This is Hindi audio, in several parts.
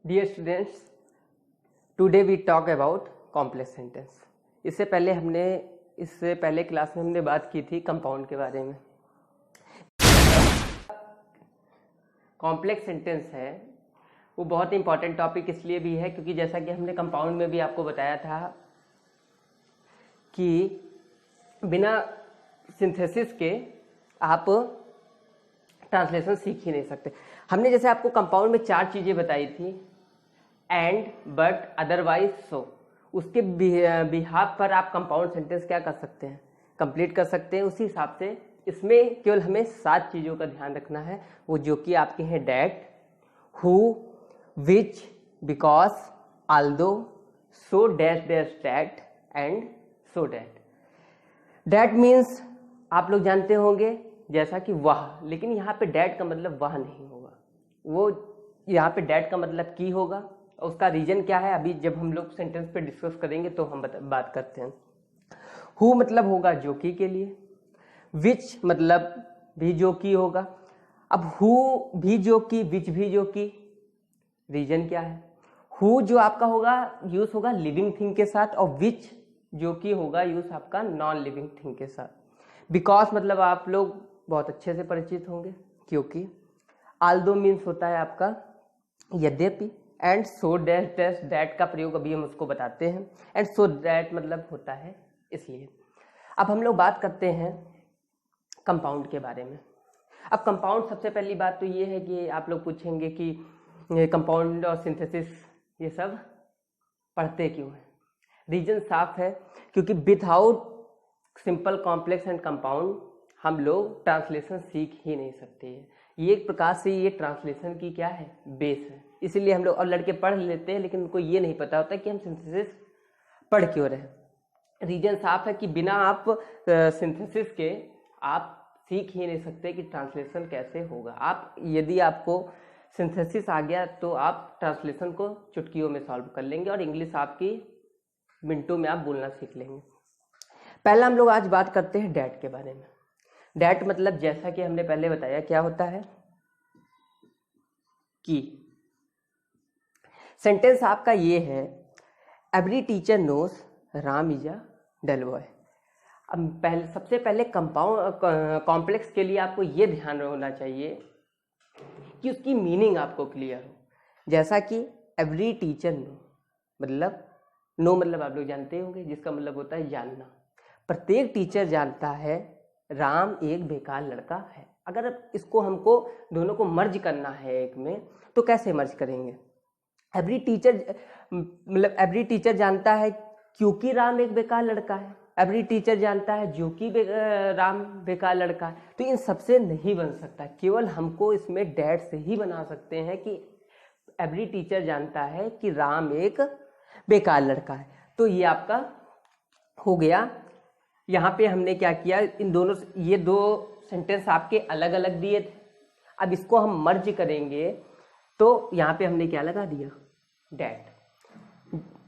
Dear students, today we talk about complex sentence. इससे पहले क्लास में हमने बात की थी कंपाउंड के बारे में। कॉम्प्लेक्स सेंटेंस है वो बहुत इंपॉर्टेंट टॉपिक इसलिए भी है क्योंकि जैसा कि हमने कंपाउंड में भी आपको बताया था कि बिना सिंथेसिस के आप ट्रांसलेशन सीख ही नहीं सकते। हमने जैसे आपको कंपाउंड में 4 चीज़ें बताई थी, एंड, बट, अदरवाइज, सो। उसके बिहाफ पर आप कंपाउंड सेंटेंस क्या कर सकते हैं, कंप्लीट कर सकते हैं। उसी हिसाब से इसमें केवल हमें 7 चीज़ों का ध्यान रखना है, वो जो कि आपके हैं that, who, which, because, Aldous, so dash dash that and so that. That means आप लोग जानते होंगे जैसा कि वह, लेकिन यहाँ पे डैट का मतलब वह नहीं होगा, वो यहाँ पे डैट का मतलब की होगा। उसका रीजन क्या है अभी जब हम लोग सेंटेंस पे डिस्कस करेंगे तो हम बात करते हैं। हु मतलब होगा जो कि के लिए, विच मतलब भी जो कि होगा। अब हु भी जो कि, विच भी जो कि, रीजन क्या है। हु जो आपका होगा यूज होगा लिविंग थिंग के साथ, और विच जो कि होगा यूज आपका नॉन लिविंग थिंग के साथ। बिकॉज मतलब आप लोग बहुत अच्छे से परिचित होंगे, क्योंकि आल्दो मीन्स होता है आपका यद्यपि, and so dash dash that का प्रयोग अभी हम उसको बताते हैं, एंड सो डैट मतलब होता है इसलिए। अब हम लोग बात करते हैं कंपाउंड के बारे में। अब कंपाउंड, सबसे पहली बात तो ये है कि आप लोग पूछेंगे कि कंपाउंड और सिंथेसिस ये सब पढ़ते क्यों हैं। रीजन साफ है, क्योंकि without simple, complex and compound हम लोग ट्रांसलेशन सीख ही नहीं सकते हैं। ये एक प्रकार से ये ट्रांसलेशन की क्या है, बेस है। इसीलिए हम लोग, और लड़के पढ़ लेते हैं लेकिन उनको ये नहीं पता होता कि हम सिंथेसिस पढ़ क्यों रहे। रीजन साफ है कि बिना आप सिंथेसिस के आप सीख ही नहीं सकते कि ट्रांसलेशन कैसे होगा। आप, यदि आपको सिंथेसिस आ गया तो आप ट्रांसलेशन को चुटकियों में सॉल्व कर लेंगे और इंग्लिश आपकी मिनटों में आप बोलना सीख लेंगे। पहला हम लोग आज बात करते हैं डैट के बारे में। डैट मतलब जैसा कि हमने पहले बताया क्या होता है कि सेंटेंस आपका ये है, every teacher knows Ram is a dull boy. अब सबसे पहले कॉम्प्लेक्स के लिए आपको ये ध्यान होना चाहिए कि उसकी मीनिंग आपको क्लियर हो। जैसा कि एवरी टीचर नो मतलब आप लोग जानते होंगे, जिसका मतलब होता है जानना। प्रत्येक टीचर जानता है राम एक बेकार लड़का है। अगर इसको हमको दोनों को मर्ज करना है एक में, तो कैसे मर्ज करेंगे। एवरी टीचर जानता है क्योंकि राम एक बेकार लड़का है, एवरी टीचर जानता है जो कि राम बेकार लड़का है। तो इन सबसे नहीं बन सकता, केवल हमको इसमें डैट से ही बना सकते हैं कि एवरी टीचर जानता है कि राम एक बेकार लड़का है। तो ये आपका हो गया। यहाँ पे हमने क्या किया, इन दोनों, ये 2 सेंटेंस आपके अलग अलग दिए थे। अब इसको हम मर्ज करेंगे तो यहाँ पे हमने क्या लगा दिया, डैट।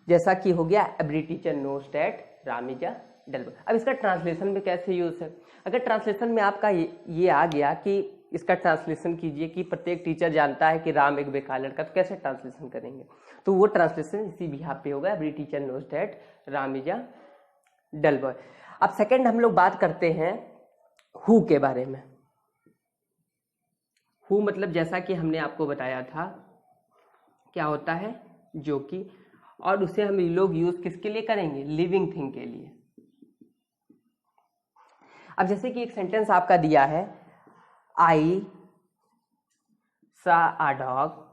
जैसा कि हो गया every teacher knows that Ram is a dull boy. अब इसका ट्रांसलेशन में कैसे यूज है। अगर ट्रांसलेशन में आपका ये आ गया कि इसका ट्रांसलेशन कीजिए कि प्रत्येक टीचर जानता है कि राम एक बेकार लड़का, तो कैसे ट्रांसलेशन करेंगे। तो वो ट्रांसलेशन इसी बिहाफ पे होगा, every teacher knows that Ram is a dull boy. अब सेकंड हम लोग बात करते हैं हु के बारे में। हु मतलब जैसा कि हमने आपको बताया था क्या होता है, जो कि, और उसे हम लोग यूज किसके लिए करेंगे, लिविंग थिंग के लिए। अब जैसे कि एक सेंटेंस आपका दिया है, आई सा अ डॉग।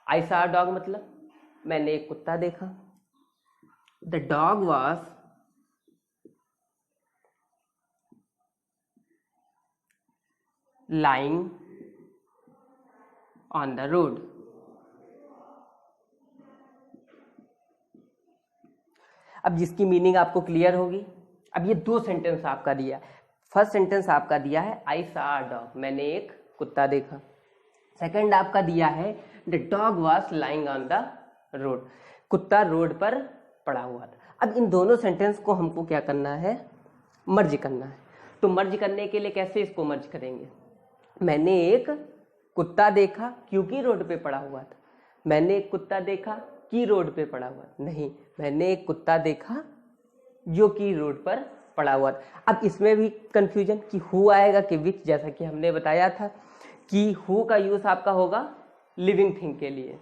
आई सा अ डॉग मतलब मैंने एक कुत्ता देखा। The dog was lying on the road। अब जिसकी मीनिंग आपको क्लियर होगी। अब ये 2 सेंटेंस आपका दिया है। फर्स्ट सेंटेंस आपका दिया है आई सा अ डॉग, मैंने एक कुत्ता देखा। सेकंड आपका दिया है the dog was lying on the road, कुत्ता रोड पर पड़ा हुआ था। अब इन दोनों सेंटेंस को हमको क्या करना है, मर्ज करना है। तो मर्ज करने के लिए कैसे इसको मर्ज करेंगे, मैंने एक कुत्ता देखा क्योंकि रोड पे पड़ा हुआ था। मैंने एक कुत्ता देखा कि रोड पे पड़ा हुआ, नहीं, मैंने एक कुत्ता देखा जो कि रोड पर पड़ा हुआ। अब इसमें भी कंफ्यूजन कि हु आएगा कि विच, जैसा कि हमने बताया था कि हु का यूज आपका होगा लिविंग थिंग के लिए।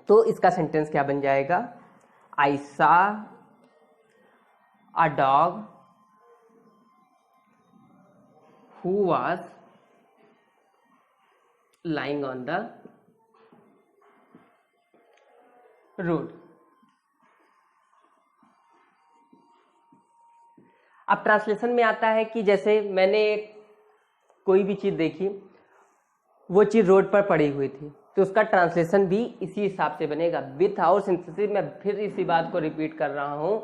तो इसका सेंटेंस क्या बन जाएगा, I saw a dog who was lying on the road. अब ट्रांसलेशन में आता है कि जैसे मैंने कोई भी चीज देखी, वो चीज रोड पर पड़ी हुई थी, तो उसका ट्रांसलेशन भी इसी हिसाब से बनेगा। विथ आउट सिंथेसिस, मैं फिर इसी बात को रिपीट कर रहा हूं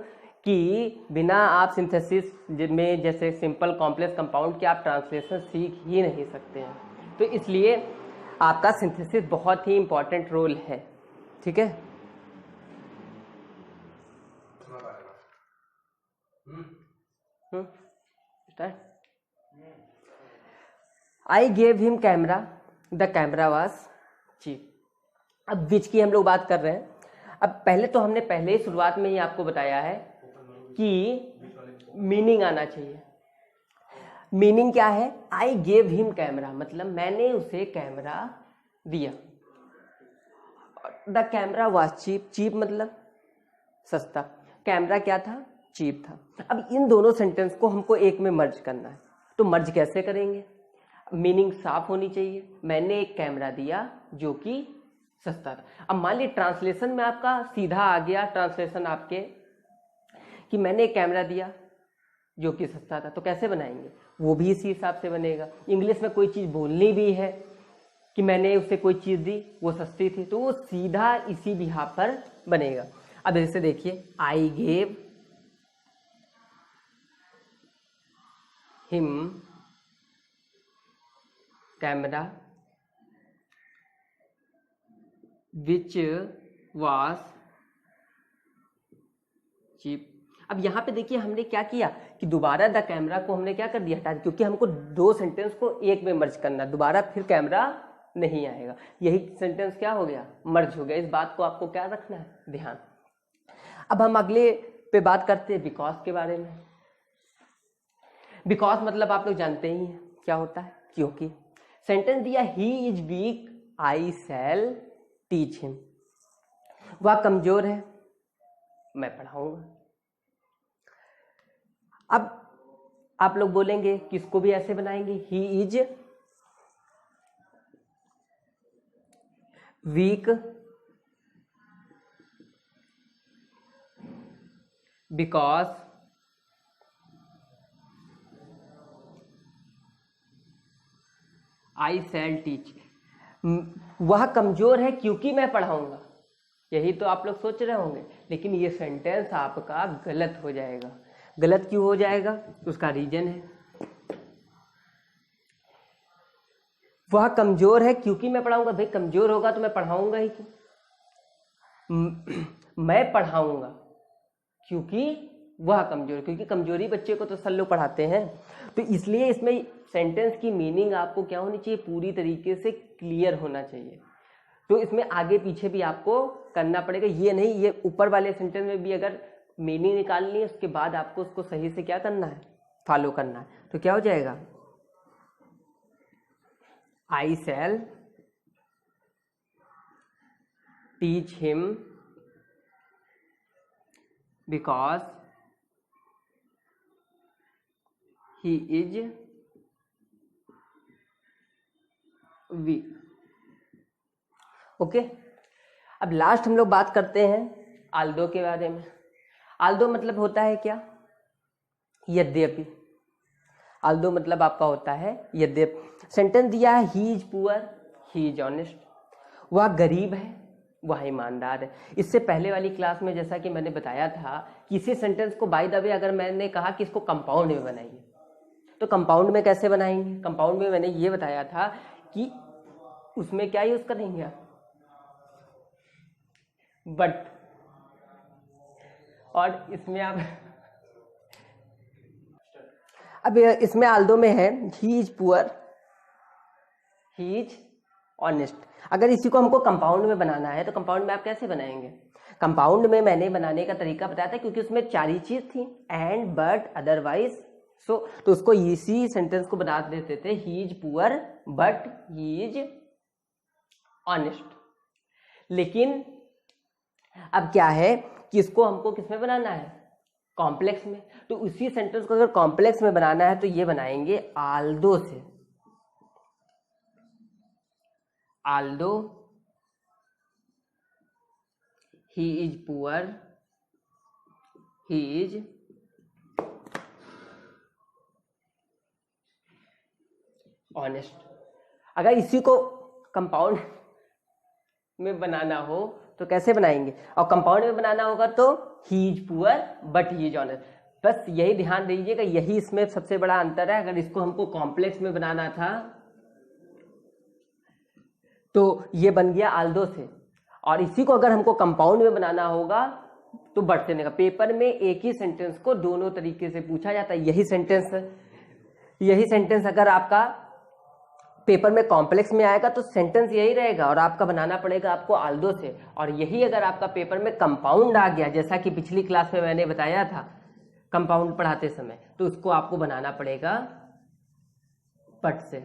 कि बिना आप सिंथेसिस में जैसे सिंपल कॉम्प्लेक्स कंपाउंड के आप ट्रांसलेशन सीख ही नहीं सकते हैं। तो इसलिए आपका सिंथेसिस बहुत ही इंपॉर्टेंट रोल है, ठीक है। I gave him camera, the camera was cheap. अब विच की हम लोग बात कर रहे हैं। अब पहले तो हमने पहले ही शुरुआत में ही आपको बताया है कि मीनिंग आना चाहिए। मीनिंग क्या है, आई गेव हिम कैमरा मतलब मैंने उसे कैमरा दिया। The camera was cheap, cheap मतलब सस्ता, कैमरा क्या था, चीप था। अब इन दोनों सेंटेंस को हमको एक में मर्ज करना है, तो मर्ज कैसे करेंगे, मीनिंग साफ होनी चाहिए। मैंने एक कैमरा दिया जो कि सस्ता था। अब मान लीजिए ट्रांसलेशन में आपका सीधा आ गया ट्रांसलेशन आपके कि मैंने एक कैमरा दिया जो कि सस्ता था, तो कैसे बनाएंगे, वो भी इसी हिसाब से बनेगा। इंग्लिश में कोई चीज़ बोलनी भी है कि मैंने उसे कोई चीज़ दी वो सस्ती थी, तो वो सीधा इसी बिहाफ पर बनेगा। अब जैसे देखिए, I gave him camera which was cheap. अब यहाँ पे देखिए हमने क्या किया कि दोबारा द कैमरा को हमने क्या कर दिया, हटा दिया, क्योंकि हमको दो सेंटेंस को एक में मर्ज करना, दोबारा फिर कैमरा नहीं आएगा। यही सेंटेंस क्या हो गया, मर्ज हो गया। इस बात को आपको क्या रखना है, ध्यान। अब हम अगले पे बात करते हैं बिकॉज के बारे में। बिकॉज मतलब आप लोग जानते ही हैं क्या होता है, क्योंकि। सेंटेंस दिया he is weak I shall teach him, वह कमजोर है मैं पढ़ाऊंगा। अब आप लोग बोलेंगे किसको भी ऐसे बनाएंगे, he is weak because I shall teach, वह कमजोर है क्योंकि मैं पढ़ाऊंगा। यही तो आप लोग सोच रहे होंगे, लेकिन ये सेंटेंस आपका गलत हो जाएगा। गलत क्यों हो जाएगा, उसका रीजन है, वह कमजोर है क्योंकि मैं पढ़ाऊंगा। भाई कमजोर होगा तो मैं पढ़ाऊंगा ही क्यों, मैं पढ़ाऊंगा क्योंकि वह कमजोर, क्योंकि कमजोरी बच्चे को तो सब लोग पढ़ाते हैं। तो इसलिए इसमें सेंटेंस की मीनिंग आपको क्या होनी चाहिए, पूरी तरीके से क्लियर होना चाहिए। तो इसमें आगे पीछे भी आपको करना पड़ेगा, ये नहीं ये ऊपर वाले सेंटेंस में भी अगर मीनिंग निकालनी है उसके बाद आपको उसको सही से क्या करना है, फॉलो करना है। तो क्या हो जाएगा, I shall teach him because he is weak. Okay, अब लास्ट हम लोग बात करते हैं आल्दो के बारे में। आल्दो मतलब होता है क्या, यद्यपि। आल्दो मतलब आपका होता है यद्यपि। सेंटेंस दिया है he is poor he is honest, वह गरीब है वह ईमानदार है। इससे पहले वाली क्लास में जैसा कि मैंने बताया था कि इसी सेंटेंस को बाय द वे अगर मैंने कहा कि इसको कंपाउंड में बनाइए, तो कंपाउंड में कैसे बनाएंगे। कंपाउंड में मैंने ये बताया था कि उसमें क्या यूज करेंगे आप, बट, और इसमें आप अब इसमें आल्दो में है he is poor he is honest. अगर इसी को हमको कंपाउंड में बनाना है तो कंपाउंड में आप कैसे बनाएंगे? कंपाउंड में मैंने बनाने का तरीका बताया था क्योंकि उसमें 4 ही चीज थी, एंड, बट, अदरवाइज, सो, तो उसको इसी सेंटेंस को बना देते थे he is poor but he is honest. लेकिन अब क्या है कि इसको हमको किस में बनाना है? कॉम्प्लेक्स में। तो उसी सेंटेंस को अगर कॉम्प्लेक्स में बनाना है तो ये बनाएंगे आल्दो से। Aldous he is poor he is honest. अगर इसी को कंपाउंड में बनाना हो तो कैसे बनाएंगे? और कंपाउंड में बनाना होगा तो he is poor but he is honest. बस यही ध्यान दीजिएगा, यही इसमें सबसे बड़ा अंतर है। अगर इसको हमको कॉम्प्लेक्स में बनाना था तो ये बन गया आल्दो से, और इसी को अगर हमको कंपाउंड में बनाना होगा तो बट से बनेगा। पेपर में एक ही सेंटेंस को दोनों तरीके से पूछा जाता है। यही सेंटेंस अगर आपका पेपर में कॉम्प्लेक्स में आएगा तो सेंटेंस यही रहेगा और आपका बनाना पड़ेगा आपको आल्दो से। और यही अगर आपका पेपर में कंपाउंड आ गया, जैसा कि पिछली क्लास में मैंने बताया था कंपाउंड पढ़ाते समय, तो उसको आपको बनाना पड़ेगा बट से।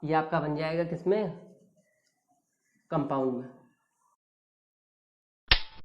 ये आपका बन जाएगा किसमें? कंपाउंड में।